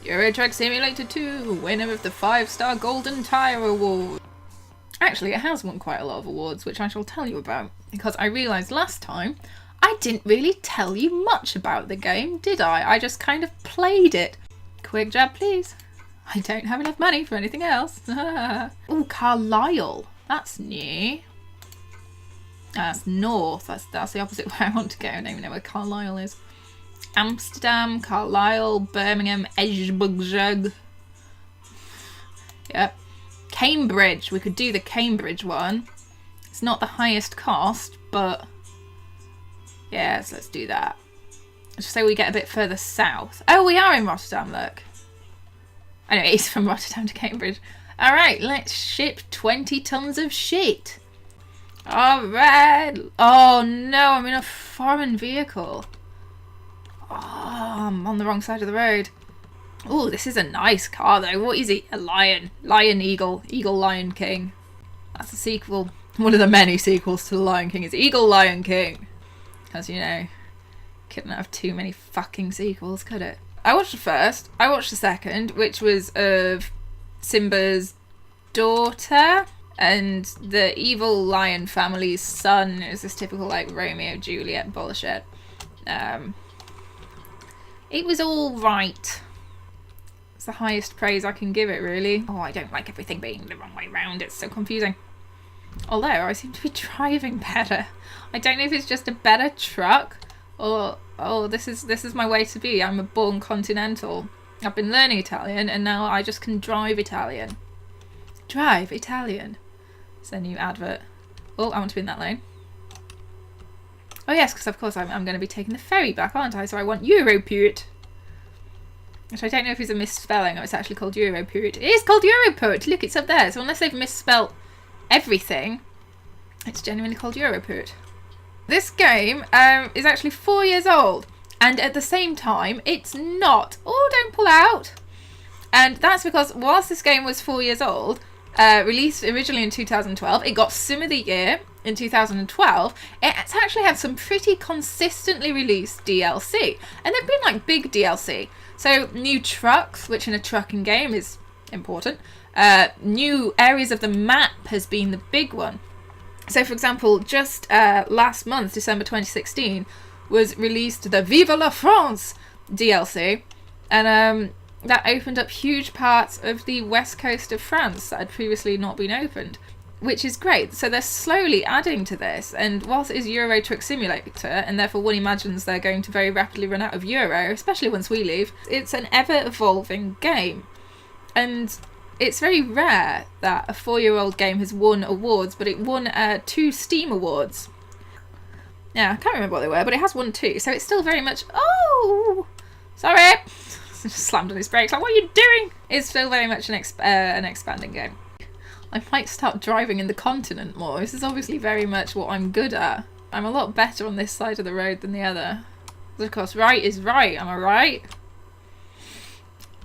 EuroTruck Simulator 2, winner of the 5-star Golden Tire Award. Actually, it has won quite a lot of awards, which I shall tell you about, because I realised last time I didn't really tell you much about the game, did I? I just kind of played it. Quick jab, please. I don't have enough money for anything else. Oh, Carlisle. That's new. That's north. That's the opposite way I want to go. I don't even know where Carlisle is. Amsterdam, Carlisle, Birmingham, Edinburgh. Yep. Cambridge. We could do the Cambridge one. It's not the highest cost, but yeah, so let's do that. Just say we get a bit further south. Oh, we are in Rotterdam, look. I know, it's from Rotterdam to Cambridge. Alright, let's ship 20 tons of shit. Alright. Oh no, I'm in a foreign vehicle. Oh, I'm on the wrong side of the road. Oh, this is a nice car though. What is it? A lion. Lion Eagle. Eagle Lion King. That's a sequel. One of the many sequels to The Lion King is Eagle Lion King. Because, you know, couldn't have too many fucking sequels, could it? I watched the first. I watched the second, which was of Simba's daughter and the evil lion family's son. It was this typical, like, Romeo Juliet bullshit. It was all right. It's the highest praise I can give it, really. Oh, I don't like everything being the wrong way round. It's so confusing. Although, I seem to be driving better. I don't know if it's just a better truck or, oh, this is my way to be. I'm a born continental. I've been learning Italian and now I just can drive Italian. Drive Italian. It's a new advert. Oh, I want to be in that lane. Oh yes, because of course I'm going to be taking the ferry back, aren't I? So I want EuroTruck. Which I don't know if it's a misspelling or it's actually called EuroTruck. It is called EuroTruck. Look, it's up there. So unless they've misspelt everything, it's genuinely called EuroTruck. This game is actually 4 years old, and at the same time it's not. Oh, don't pull out. And that's because whilst this game was 4 years old, released originally in 2012, it got Sim of the Year in 2012. It's actually had some pretty consistently released DLC, and they've been like big DLC. So new trucks, which in a trucking game is important. New areas of the map has been the big one. So for example, just last month, December 2016, was released the Viva la France DLC, and that opened up huge parts of the west coast of France that had previously not been opened, which is great. So they're slowly adding to this, and whilst it is EuroTruck Simulator, and therefore one imagines they're going to very rapidly run out of Euro, especially once we leave, it's an ever-evolving game. And it's very rare that a 4-year-old game has won awards, but it won 2 Steam awards. Yeah, I can't remember what they were, but it has won 2, so it's still very much... Oh! Sorry! Just slammed on his brakes, like, what are you doing? It's still very much an expanding game. I might start driving in the continent more. This is obviously very much what I'm good at. I'm a lot better on this side of the road than the other. Of course, right is right, am I right?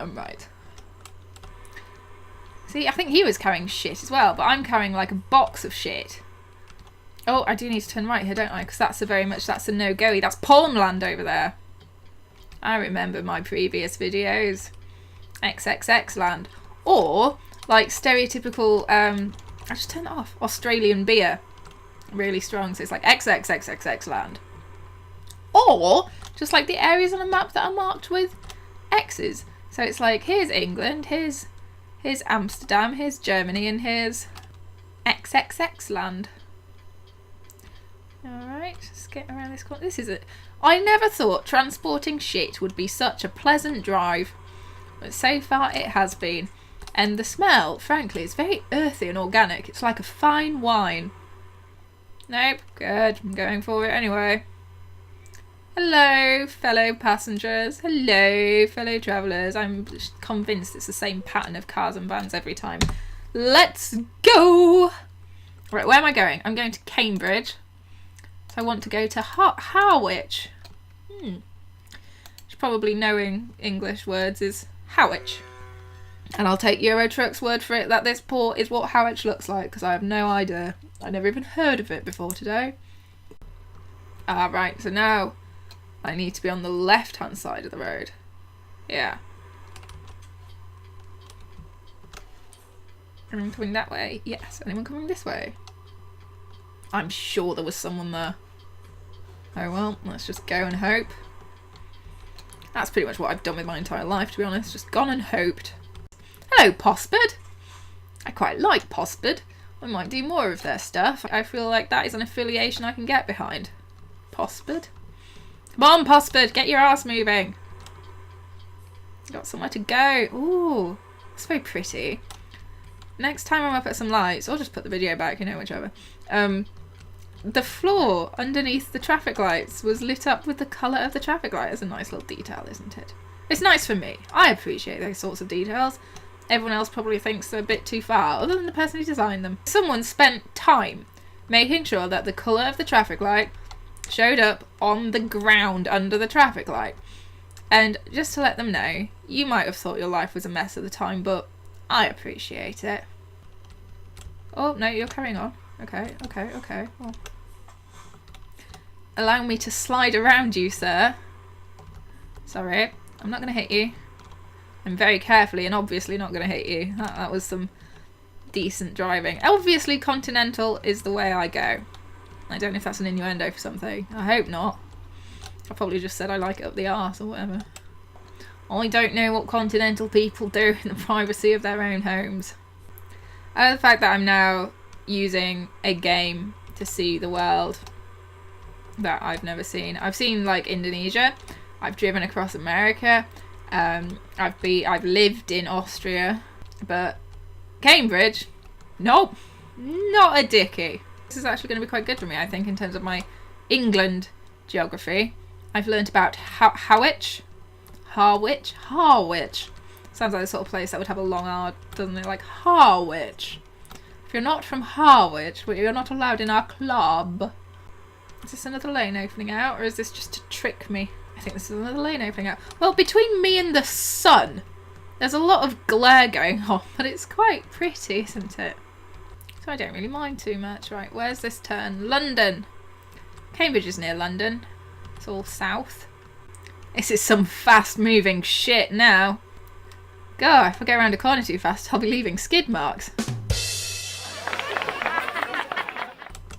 I'm right. See, I think he was carrying shit as well, but I'm carrying like a box of shit. Oh, I do need to turn right here, don't I? Because that's a no-goey. That's pornland over there. I remember my previous videos. XXX land. Or, like, stereotypical, I just turned it off. Australian beer. Really strong, so it's like XXXXX land. Or, just like the areas on a map that are marked with X's. So it's like, here's England, here's Amsterdam, here's Germany, and here's XXX land. Alright, just get around this corner. This is it. I never thought transporting shit would be such a pleasant drive, but so far it has been. And the smell, frankly, is very earthy and organic. It's like a fine wine. Nope, good. I'm going for it anyway. Hello, fellow passengers. Hello, fellow travellers. I'm convinced it's the same pattern of cars and vans every time. Let's go! Right, where am I going? I'm going to Cambridge. So I want to go to Harwich. Which probably knowing English words is Harwich. And I'll take EuroTruck's word for it that this port is what Harwich looks like, because I have no idea. I never even heard of it before today. Ah, right, so now I need to be on the left-hand side of the road. Yeah. Anyone coming that way? Yes. Anyone coming this way? I'm sure there was someone there. Oh well, let's just go and hope. That's pretty much what I've done with my entire life, to be honest. Just gone and hoped. Hello, Pospard. I quite like Pospard. I might do more of their stuff. I feel like that is an affiliation I can get behind. Pospard. Come on, Pospard, get your ass moving. Got somewhere to go. Ooh, that's very pretty. Next time I'm up at some lights, or just put the video back, you know, whichever. The floor underneath the traffic lights was lit up with the colour of the traffic light. It's a nice little detail, isn't it? It's nice for me. I appreciate those sorts of details. Everyone else probably thinks they're a bit too far, other than the person who designed them. Someone spent time making sure that the colour of the traffic light showed up on the ground under the traffic light. And just to let them know, you might have thought your life was a mess at the time, but I appreciate it. Oh, no, you're carrying on. Okay. Well, allow me to slide around you, sir. Sorry, I'm not going to hit you. I'm very carefully and obviously not going to hit you. That was some decent driving. Obviously, Continental is the way I go. I don't know if that's an innuendo for something. I hope not. I probably just said I like it up the arse or whatever. I don't know what Continental people do in the privacy of their own homes. The fact that I'm now using a game to see the world that I've never seen. I've seen like Indonesia. I've driven across America. I've lived in Austria, but Cambridge, nope, not a dicky. This is actually going to be quite good for me, I think, in terms of my England geography. I've learnt about Harwich. Sounds like the sort of place that would have a long R, doesn't it? Like Harwich. If you're not from Harwich, well, you're not allowed in our club. Is this another lane opening out, or is this just to trick me? I think this is another lane opening out. Well, between me and the sun, there's a lot of glare going on, but it's quite pretty, isn't it? So I don't really mind too much. Right, where's this turn? London. Cambridge is near London. It's all south. This is some fast-moving shit now. God, if I go around a corner too fast, I'll be leaving skid marks.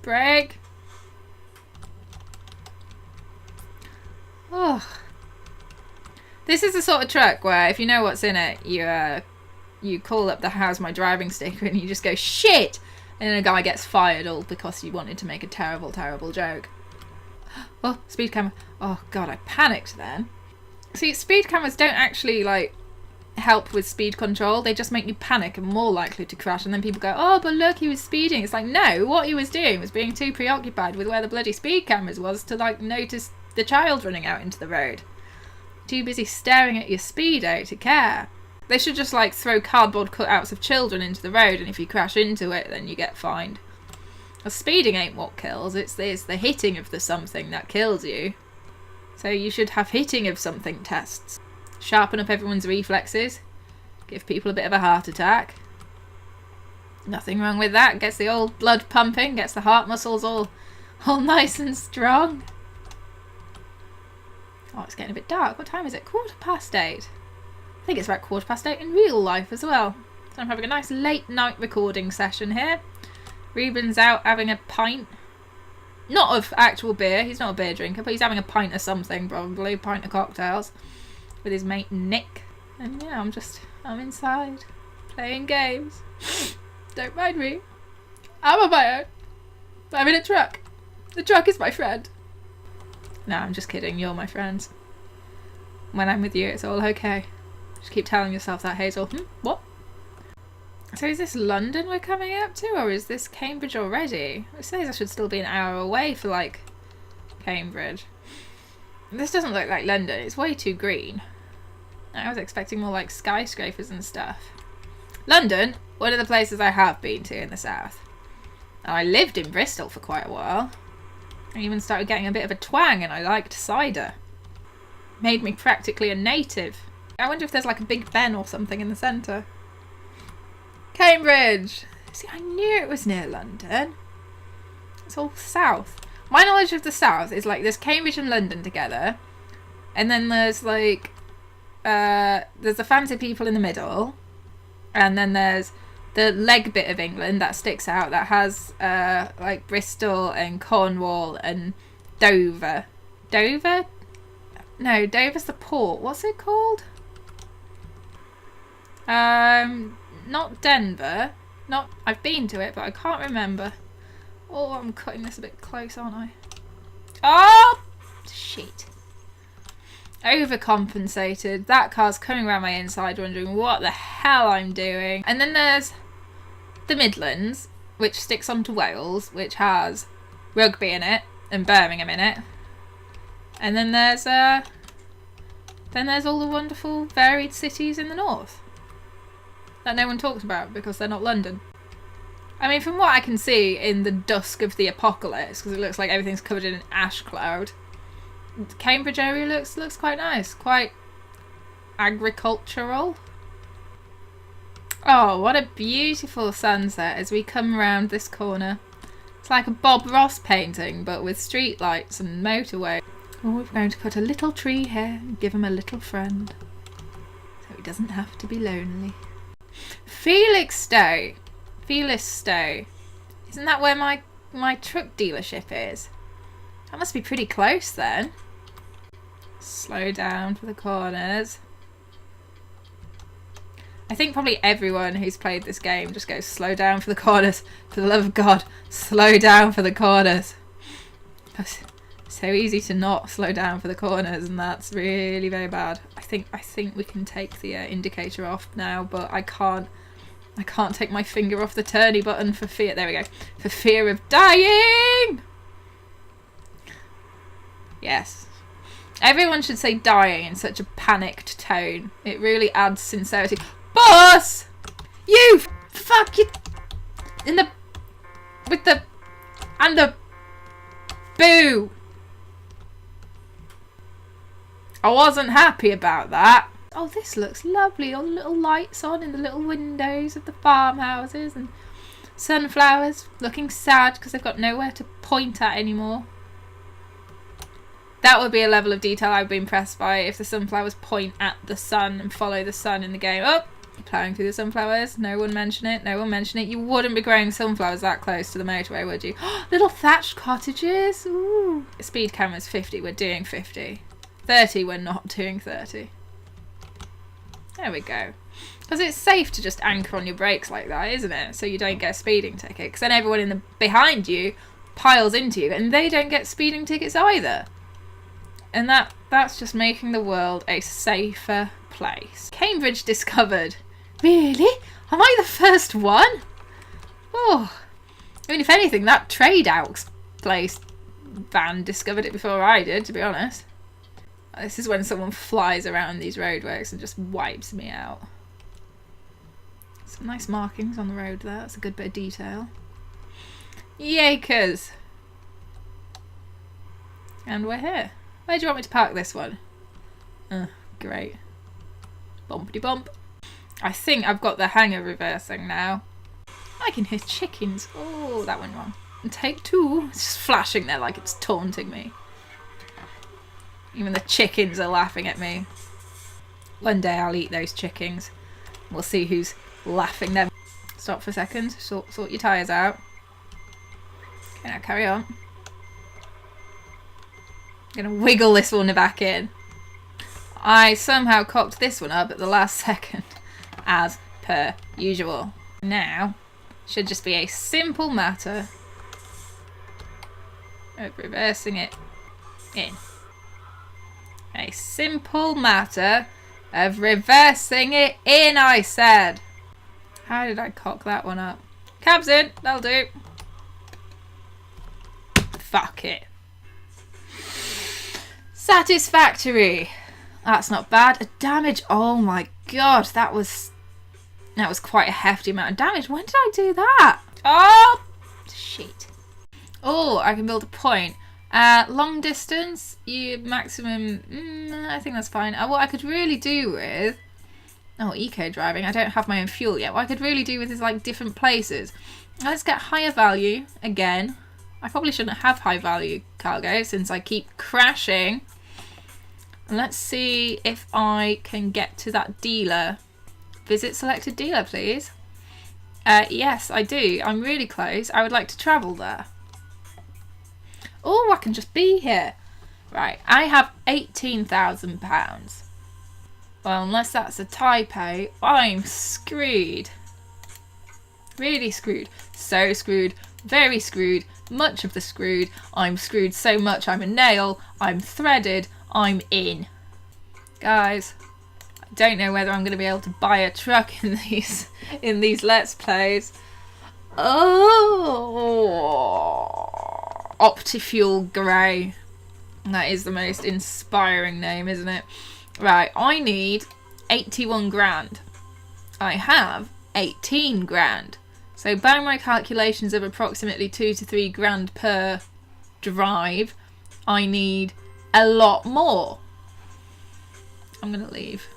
Brake. Oh. This is the sort of truck where if you know what's in it, you call up the "how's my driving" sticker and you just go shit, and then a guy gets fired all because you wanted to make a terrible, terrible joke. Oh, speed camera. Oh god, I panicked then. See, speed cameras don't actually like help with speed control. They just make you panic and more likely to crash, and then people go, oh, but look, he was speeding. It's like, no, what he was doing was being too preoccupied with where the bloody speed cameras was to like notice the child running out into the road. Too busy staring at your speedo to care. They should just like throw cardboard cutouts of children into the road, and if you crash into it, then you get fined. Well, speeding ain't what kills, it's the hitting of the something that kills you. So you should have hitting of something tests. Sharpen up everyone's reflexes. Give people a bit of a heart attack. Nothing wrong with that. Gets the old blood pumping, gets the heart muscles all nice and strong. Oh, it's getting a bit dark. What time is it? 8:15. I think it's about 8:15 in real life as well. So I'm having a nice late night recording session here. Ruben's out having a pint. Not of actual beer. He's not a beer drinker, but he's having a pint of something, probably. A pint of cocktails. With his mate Nick. And yeah, I'm inside. Playing games. Don't mind me. I'm on my own. I'm in a truck. The truck is my friend. No, I'm just kidding. You're my friends. When I'm with you, it's all okay. Just keep telling yourself that, Hazel. What? So is this London we're coming up to, or is this Cambridge already? It says I should still be an hour away for, like, Cambridge. This doesn't look like London. It's way too green. I was expecting more, like, skyscrapers and stuff. London, one of the places I have been to in the south. And I lived in Bristol for quite a while. I even started getting a bit of a twang, and I liked cider. Made me practically a native. I wonder if there's, like, a Big Ben or something in the centre. Cambridge! See, I knew it was near London. It's all south. My knowledge of the south is like there's Cambridge and London together, and then there's like there's the fancy people in the middle, and then there's the leg bit of England that sticks out, that has like Bristol and Cornwall and Dover. Dover? No, Dover's the port. What's it called? Not Denver. Not. I've been to it, but I can't remember. Oh, I'm cutting this a bit close, aren't I? Oh! Shit. Overcompensated. That car's coming around my inside wondering what the hell I'm doing. And then there's the Midlands, which sticks onto Wales, which has Rugby in it and Birmingham in it. And then there's all the wonderful varied cities in the north that no one talks about because they're not London. I mean, from what I can see in the dusk of the apocalypse, because it looks like everything's covered in an ash cloud, the Cambridge area looks quite nice, quite agricultural. Oh, what a beautiful sunset as we come around this corner. It's like a Bob Ross painting, but with street lights and motorway. Oh, we're going to put a little tree here and give him a little friend, so he doesn't have to be lonely. Felixstowe. Felixstowe. Isn't that where my truck dealership is? That must be pretty close then. Slow down for the corners. I think probably everyone who's played this game just goes slow down for the corners. For the love of God, slow down for the corners. It's so easy to not slow down for the corners, and that's really very bad. I think we can take the indicator off now, but I can't take my finger off the turny button for fear. There we go. For fear of dying. Yes. Everyone should say dying in such a panicked tone. It really adds sincerity. Boss! You fuck you in the with the and the boo. I wasn't happy about that. Oh, this looks lovely. All the little lights on in the little windows of the farmhouses and sunflowers looking sad because they've got nowhere to point at anymore. That would be a level of detail I'd be impressed by if the sunflowers point at the sun and follow the sun in the game. Oh, you're ploughing through the sunflowers. No one mention it. No one mention it. You wouldn't be growing sunflowers that close to the motorway, would you? Little thatched cottages. Ooh. Speed camera's 50. We're doing 50. 30. We're not doing 30. There we go. Because it's safe to just anchor on your brakes like that, isn't it? So you don't get a speeding ticket. Because then everyone behind you piles into you and they don't get speeding tickets either. And that's just making the world a safer place. Cambridge discovered. Really? Am I the first one? Oh. I mean, if anything, that Trade Aux place van discovered it before I did, to be honest. This is when someone flies around these roadworks and just wipes me out. Some nice markings on the road there. That's a good bit of detail. Yakers. And we're here. Where do you want me to park this one? Great. Bumpity bump. I think I've got the hang of reversing now. I can hear chickens. Oh, that went wrong. And take two. It's just flashing there like it's taunting me. Even the chickens are laughing at me. One day I'll eat those chickens. We'll see who's laughing then. Stop for a second. Sort your tyres out. Okay, now carry on. Gonna wiggle this one back in. I somehow cocked this one up at the last second, as per usual. Now, should just be a simple matter of reversing it in. A simple matter of reversing it in, I said. How did I cock that one up? Cabs in, that'll do. Fuck it. Satisfactory. That's not bad. A damage. Oh my god, that was quite a hefty amount of damage. When did I do that? Oh shit. Oh, I can build a point. Long distance, you maximum. I think that's fine. What I could really do with. Oh, eco driving. I don't have my own fuel yet. What I could really do with is like different places. Let's get higher value again. I probably shouldn't have high value cargo since I keep crashing. Let's see if I can get to that dealer. Visit selected dealer, please. Yes, I do. I'm really close. I would like to travel there. Oh, I can just be here. Right, I have £18,000. Well, unless that's a typo, I'm screwed. Really screwed. So screwed. Very screwed. Much of the screwed. I'm screwed so much I'm a nail. I'm threaded. I'm in. Guys, I don't know whether I'm going to be able to buy a truck in these Let's Plays. Oh, Optifuel Grey. That is the most inspiring name, isn't it? Right, I need 81 grand. I have 18 grand. So by my calculations of approximately 2 to 3 grand per drive, I need a lot more. I'm going to leave.